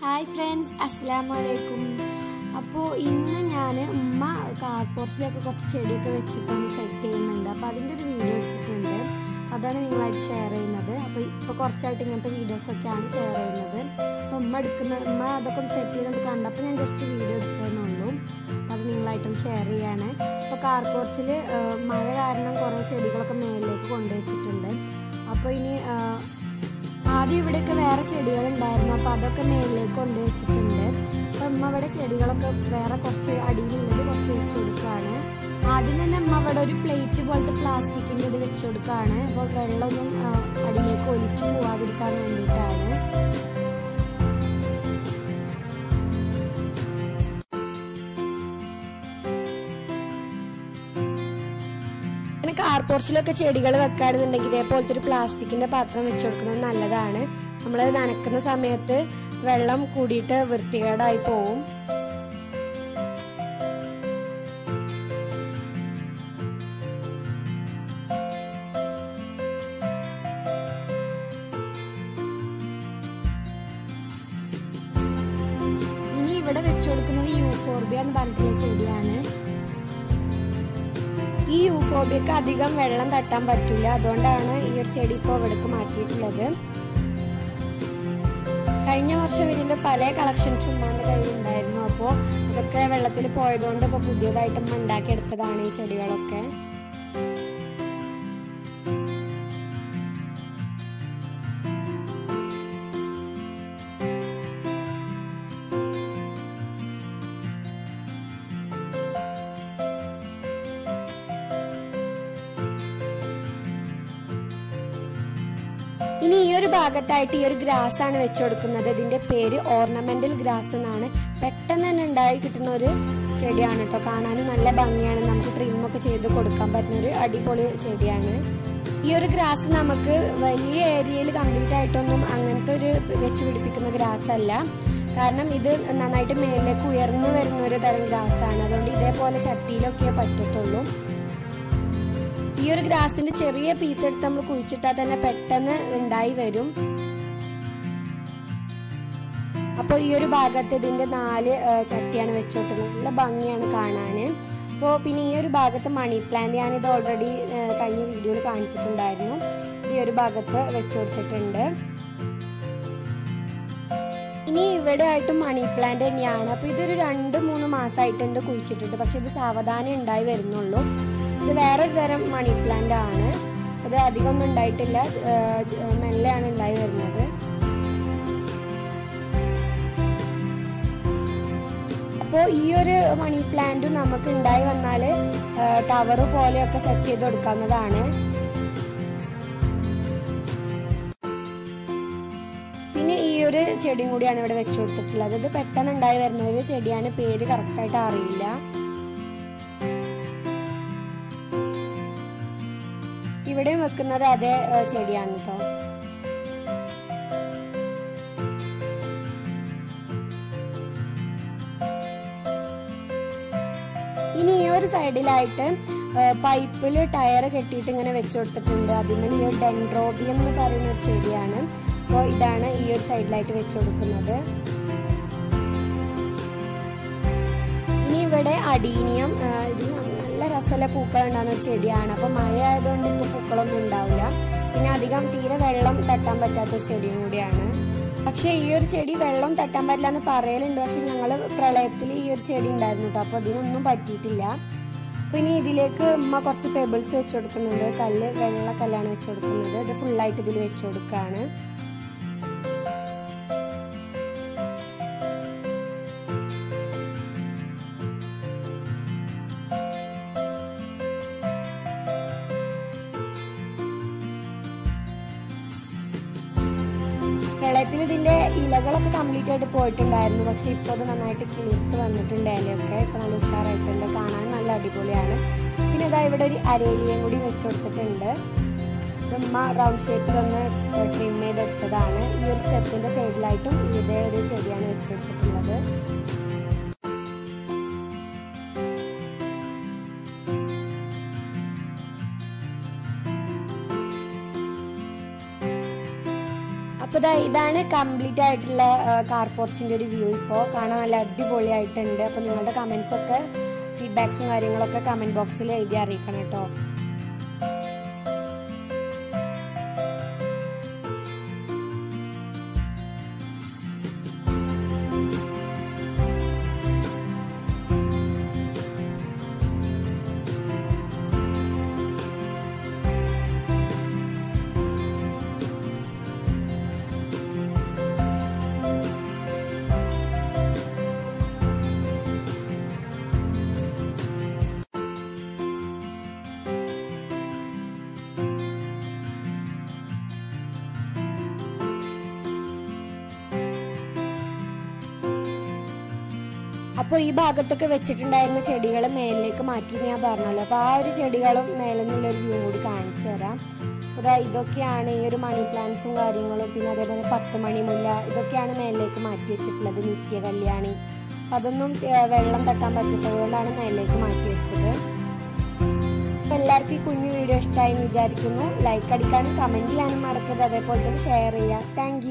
Hi friends, അസ്സലാമലൈക്കും. അപ്പോൾ ഇന്ന് ഞാൻ ഉമ്മ കാർ പോർച്ചിലൊക്കെ കുറച്ച് ചെടിയൊക്കെ വെച്ചിട്ടൊന്ന് സെറ്റ് ചെയ്യുന്നുണ്ട്. അപ്പോൾ അതിൻ്റെ ഒരു വീഡിയോ എടുത്തിട്ടുണ്ട്. അതാണ് നിങ്ങളായിട്ട് ഷെയർ ചെയ്യുന്നത്. അപ്പോൾ ഇപ്പോൾ കുറച്ചായിട്ട് ഇങ്ങനത്തെ വീഡിയോസൊക്കെയാണ് ഷെയർ ചെയ്യുന്നത്. അപ്പോൾ ഉമ്മ അതൊക്കെ സെറ്റ് ചെയ്തുകൊണ്ട് കണ്ടപ്പോൾ ഞാൻ ജസ്റ്റ് വീഡിയോ എടുത്തതെന്നുള്ളൂ. അപ്പോൾ അത് നിങ്ങളായിട്ടൊന്ന് ഷെയർ ചെയ്യാണ്. അപ്പോൾ കാർ പോർച്ചിൽ മഴ കാരണം കുറേ ചെടികളൊക്കെ മേലിലേക്ക് കൊണ്ടുവച്ചിട്ടുണ്ട്. അപ്പോൾ ഇനി ആദ്യം ഇവിടെയൊക്കെ വേറെ ചെടികളുണ്ടായിരുന്നു. അപ്പോൾ അതൊക്കെ മേലിലേക്ക് കൊണ്ടുവച്ചിട്ടുണ്ട്. അപ്പോൾ അമ്മ ഇവിടെ ചെടികളൊക്കെ വേറെ കുറച്ച് അടിയിലുള്ളത് കുറച്ച് വെച്ച് കൊടുക്കുകയാണ്. ആദ്യം തന്നെ അമ്മ ഇവിടെ ഒരു പ്ലേറ്റ് പോലത്തെ പ്ലാസ്റ്റിക്കിൻ്റെ ഇത് വെച്ച് കൊടുക്കുകയാണ്. അപ്പോൾ വെള്ളമൊന്നും അടിയിലേക്ക് ഒലിച്ചു പോവാതിരിക്കാൻ വേണ്ടിയിട്ടാണ്. കാർ പോർച്ചിലൊക്കെ ചെടികൾ വെക്കുകയാണെന്നുണ്ടെങ്കിൽ ഇതേപോലത്തെ ഒരു പ്ലാസ്റ്റിക്കിന്റെ പാത്രം വെച്ച് കൊടുക്കുന്നത് നല്ലതാണ്. നമ്മൾ നനക്കുന്ന സമയത്ത് വെള്ളം കൂടിയിട്ട് വൃത്തികേടായി പോവും. ഇനി ഇവിടെ വെച്ച് കൊടുക്കുന്നത് യൂഫോർബിയ എന്ന് പറഞ്ഞിട്ടുള്ള ചെടിയാണ്. ഈ യൂഫോബിയക്ക് അധികം വെള്ളം തട്ടാൻ പറ്റില്ല. അതുകൊണ്ടാണ് ഈ ഒരു ചെടി ഇപ്പോൾ ഇവിടേക്ക് മാറ്റിയിട്ടുള്ളത്. കഴിഞ്ഞ വർഷം ഇതിന്റെ പല കളക്ഷൻസും ഉമ്മാന്റെ കയ്യിലുണ്ടായിരുന്നു. അപ്പോൾ അതൊക്കെ വെള്ളത്തിൽ പോയതുകൊണ്ട് ഇപ്പോൾ പുതിയതായിട്ട് ഉണ്ടാക്കിയെടുത്തതാണ് ഈ ചെടികളൊക്കെ. ഇനി ഈ ഒരു ഭാഗത്തായിട്ട് ഈ ഒരു ഗ്രാസ് ആണ് വെച്ചു കൊടുക്കുന്നത്. ഇതിന്റെ പേര് ഓർണമെന്റൽ ഗ്രാസ് എന്നാണ്. പെട്ടെന്ന് തന്നെ ഉണ്ടായി കിട്ടുന്ന ഒരു ചെടിയാണ് കേട്ടോ. കാണാനും നല്ല ഭംഗിയാണ്. നമുക്ക് ട്രിമ്മൊക്കെ ചെയ്ത് കൊടുക്കാൻ പറ്റുന്ന ഒരു അടിപൊളി ചെടിയാണ്. ഈ ഒരു ഗ്രാസ് നമുക്ക് വലിയ ഏരിയയിൽ കംപ്ലീറ്റ് ആയിട്ടൊന്നും അങ്ങനത്തെ ഒരു വെച്ച് പിടിപ്പിക്കുന്ന ഗ്രാസ് അല്ല. കാരണം ഇത് നന്നായിട്ട് മേലേക്ക് ഉയർന്നു വരുന്ന ഒരു തരം ഗ്രാസ് ആണ്. അതുകൊണ്ട് ഇതേപോലെ ചട്ടിയിലൊക്കെ പറ്റത്തുള്ളൂ. ഈ ഒരു ഗ്രാസിന്റെ ചെറിയ പീസ് എടുത്ത് നമ്മൾ കുഴിച്ചിട്ടാൽ തന്നെ പെട്ടെന്ന് ഉണ്ടായി വരും. അപ്പോൾ ഈ ഒരു ഭാഗത്ത് ഇതിന്റെ 4 ചട്ടിയാണ് വെച്ചോട്ടുള്ളത്. നല്ല ഭംഗിയാണ് കാണാന്. അപ്പോൾ പിന്നെ ഈ ഒരു ഭാഗത്ത് മണി പ്ലാന്റ് ഞാനിത് ഓൾറെഡി കഴിഞ്ഞ വീഡിയോയിൽ കാണിച്ചിട്ടുണ്ടായിരുന്നു. ഈ ഒരു ഭാഗത്ത് വെച്ചുകൊടുത്തിട്ടുണ്ട്. ഇനി ഇവിടെ ആയിട്ട് മണി പ്ലാന്റ് തന്നെയാണ്. അപ്പോൾ ഇതൊരു 2-3 മാസമായിട്ടുണ്ട് കുഴിച്ചിട്ടിട്ട്. പക്ഷെ ഇത് സാവധാനം ഉണ്ടായി വരുന്നുള്ളൂ. ഇത് വേറൊരു തരം മണി പ്ലാന്റ് ആണ്. അത് അധികം ഒന്നും ഉണ്ടായിട്ടില്ല, മെല്ലെയാണ് ഉണ്ടായി വരുന്നത്. അപ്പോൾ ഈ ഒരു മണി പ്ലാന്റും നമുക്ക് ഉണ്ടായി വന്നാൽ ടവർ പോലെയൊക്കെ സെറ്റ് ചെയ്ത് കൊടുക്കാവുന്നതാണ്. പിന്നെ ഈ ഒരു ചെടിയും കൂടിയാണ് ഇവിടെ വെച്ചു കൊടുത്തിട്ടുള്ളത്. ഇത് പെട്ടെന്ന് ഉണ്ടായി വരുന്ന ഒരു ചെടിയാണ്. പേര് കറക്റ്റായിട്ട് അറിയില്ല. ഇവിടെയും വെക്കുന്നത് അതേ ചെടിയാണ് കേട്ടോ. ഇനി ഈ ഒരു സൈഡിലായിട്ട് പൈപ്പിൽ ടയർ കെട്ടിയിട്ട് ഇങ്ങനെ വെച്ചു കൊടുത്തിട്ടുണ്ട്. അതിന്മേൽ ഈ ഡെൻഡ്രോബിയം എന്ന് പറയുന്ന ഒരു ചെടിയാണ്. അപ്പോൾ ഇതാണ് ഈ ഒരു സൈഡിലായിട്ട് വെച്ചു കൊടുക്കുന്നത്. ഇനി ഇവിടെ അഡീനിയം, ഇത് നല്ല രസമുള്ള പൂക്കൾ ഉണ്ടാകുന്ന ഒരു ചെടിയാണ്. അപ്പോൾ മഴ ആയതുകൊണ്ട് ഇപ്പോൾ പൂക്കളൊന്നും ഉണ്ടാവില്ല. പിന്നെ അധികം തീരെ വെള്ളം തട്ടാൻ പറ്റാത്തൊരു ചെടിയും കൂടിയാണ്. പക്ഷെ ഈ ഒരു ചെടി വെള്ളം തട്ടാൻ പറ്റില്ല എന്ന് പറയലുണ്ട്. പക്ഷെ ഞങ്ങൾ പ്രളയത്തിൽ ഈ ഒരു ചെടി ഉണ്ടായിരുന്നു കേട്ടോ. അപ്പോൾ അതിനൊന്നും പറ്റിയിട്ടില്ല. അപ്പോൾ ഇനി ഇതിലേക്ക് ഉമ്മ കുറച്ച് പെബിൾസ് വെച്ച് കൊടുക്കുന്നുണ്ട്. വെള്ള കല്ലാണ് വെച്ച് കൊടുക്കുന്നത്. ഇത് ഫുള്ളായിട്ട് ഇതിൽ വെച്ച് കൊടുക്കുകയാണ്. പ്രളയത്തിൽ ഇതിന്റെ ഇലകളൊക്കെ കംപ്ലീറ്റ് ആയിട്ട് പോയിട്ടുണ്ടായിരുന്നു. പക്ഷെ ഇപ്പോൾ അത് നന്നായിട്ട് കിളിർത്ത് വന്നിട്ടുണ്ട്. ഇലയൊക്കെ ഇപ്പൊ നല്ല ഉഷാറായിട്ടുണ്ട്. കാണാൻ നല്ല അടിപൊളിയാണ്. പിന്നെ ഇതാ ഇവിടെ ഒരു അരേലിയും കൂടി വെച്ചു കൊടുത്തിട്ടുണ്ട്. ഇതുമ്മ റൗണ്ട് ഷേപ്പിൽ ഒന്ന് ട്രിം ചെയ്തെടുത്തതാണ്. ഈ ഒരു സ്റ്റെപ്പിന്റെ സൈഡിലായിട്ടും ഇതേ ഒരു ചെടിയാണ് വെച്ചു കൊടുത്തിട്ടുള്ളത്. അപ്പോൾ ഇതാണ് കംപ്ലീറ്റ് ആയിട്ടുള്ള കാർ പോർച്ചിൻ്റെ ഒരു വ്യൂ. ഇപ്പോൾ കാണാൻ നല്ല അടിപൊളിയായിട്ടുണ്ട്. അപ്പോൾ നിങ്ങളുടെ കമൻസൊക്കെ ഫീഡ്ബാക്സും കാര്യങ്ങളൊക്കെ കമൻറ്റ് ബോക്സിൽ എഴുതി അറിയിക്കണം കേട്ടോ. അപ്പോൾ ഈ ഭാഗത്തൊക്കെ വെച്ചിട്ടുണ്ടായിരുന്ന ചെടികൾ മേലിലേക്ക് മാറ്റി ഞാൻ പറഞ്ഞല്ലോ. അപ്പോൾ ആ ഒരു ചെടികളും മേലിൽ നിന്നുള്ളൊരു വ്യൂ കൂടി കാണിച്ചു തരാം. അപ്പോൾ ഇതൊക്കെയാണ് ഈ ഒരു മണി പ്ലാന്റ്സും കാര്യങ്ങളും. പിന്നെ അതേപോലെ 10 മണി മുല്ല ഇതൊക്കെയാണ് മേലിലേക്ക് മാറ്റി വെച്ചിട്ടുള്ളത്. നിത്യ കല്യാണി അതൊന്നും വെള്ളം തട്ടാൻ പറ്റാത്തതുകൊണ്ടാണ് മേലിലേക്ക് മാറ്റി വെച്ചത്. എല്ലാവർക്കും ഈ കുഞ്ഞു വീഡിയോ ഇഷ്ടമായി എന്ന് വിചാരിക്കുന്നു. ലൈക്ക് അടിക്കാനും കമൻറ്റ് ചെയ്യാനും മറക്കരുത്. അതേപോലെ തന്നെ ഷെയർ ചെയ്യുക. താങ്ക്